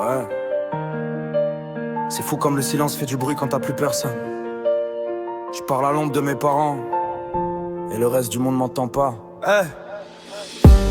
Ouais. C'est fou comme le silence fait du bruit quand t'as plus personne. Je parle à l'ombre de mes parents et le reste du monde m'entend pas. Hey.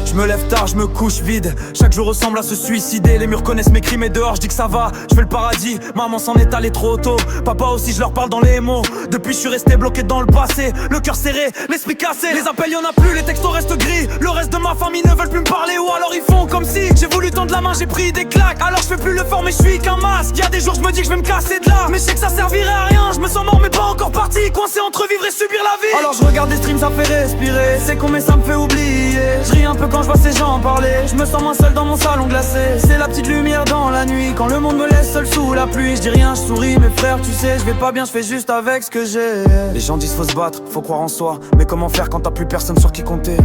Je me lève tard, je me couche vide. Chaque jour ressemble à se suicider. Les murs connaissent mes crimes et dehors je dis que ça va. Je fais le paradis, maman s'en est allée trop tôt. Papa aussi je leur parle dans les mots. Depuis je suis resté bloqué dans le passé. Le cœur serré, l'esprit cassé. Les appels y'en a plus, les textos restent gris. Le reste de ma famille ne veulent plus me parler. Ou alors ils font comme si j'ai voulu tendre la main, j'ai pris des claques. Alors je fais plus le fort mais je suis qu'un masque. Y'a des jours je me dis que je vais me casser de là. Mais je sais que ça servirait à rien. Je me sens mort mais pas encore parti. Coincé entre vivre et subir la vie. Alors je regarde des streams, ça fait respirer. C'est con mais ça me fait oublier. Je ris un peu quand je vois ces gens parler. Je me sens moins seul dans mon salon glacé. C'est la petite lumière dans la nuit. Quand le monde me laisse seul sous la pluie. Je dis rien, je souris, mes frères tu sais. Je vais pas bien, je fais juste avec ce que j'ai. Les gens disent faut se battre, faut croire en soi. Mais comment faire quand t'as plus personne sur qui compter?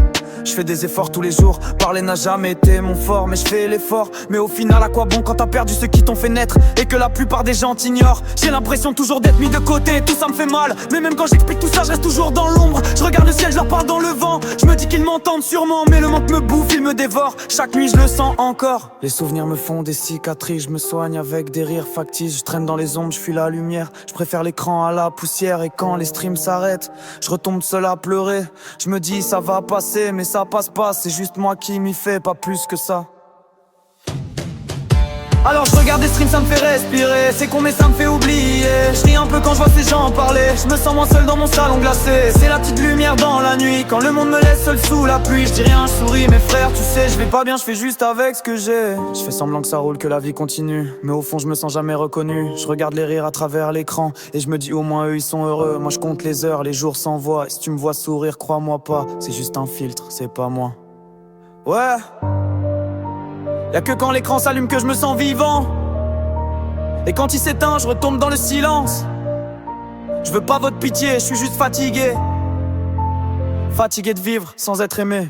Je fais des efforts tous les jours. Parler n'a jamais été mon fort. Mais je fais l'effort. Mais au final à quoi bon quand t'as perdu ceux qui t'ont fait naître et que la plupart des gens t'ignorent? J'ai l'impression toujours d'être mis de côté. Tout ça me fait mal. Mais même quand j'explique tout ça je reste toujours dans l'ombre. Je regarde le ciel, je leur parle dans le vent. Je me dis qu'ils m'entendent sûrement. Mais le manque me bouffe, il me dévore. Chaque nuit je le sens encore. Les souvenirs me font des cicatrices. Je me soigne avec des rires factices. Je traîne dans les ombres, je fuis la lumière. Je préfère l'écran à la poussière. Et quand les streams s'arrêtent, je retombe seul à pleurer. Je me dis ça va passer mais ça passe pas. C'est juste moi qui m'y fais, pas plus que ça. Alors je regarde des streams, ça me fait respirer. C'est con mais ça me fait oublier. Je ris un peu quand je vois ces gens parler. Je me sens moins seul dans mon salon glacé. C'est la petite lumière dans la nuit. Quand le monde me laisse seul sous la pluie. Je dis rien, je souris, mes frères tu sais. Je vais pas bien, je fais juste avec ce que j'ai. Je fais semblant que ça roule, que la vie continue. Mais au fond je me sens jamais reconnu. Je regarde les rires à travers l'écran. Et je me dis au moins eux ils sont heureux. Moi je compte les heures, les jours s'envoient. Et si tu me vois sourire, crois-moi pas. C'est juste un filtre, c'est pas moi. Ouais. Y'a que quand l'écran s'allume que je me sens vivant. Et quand il s'éteint, je retombe dans le silence. Je veux pas votre pitié, je suis juste fatigué. Fatigué de vivre sans être aimé.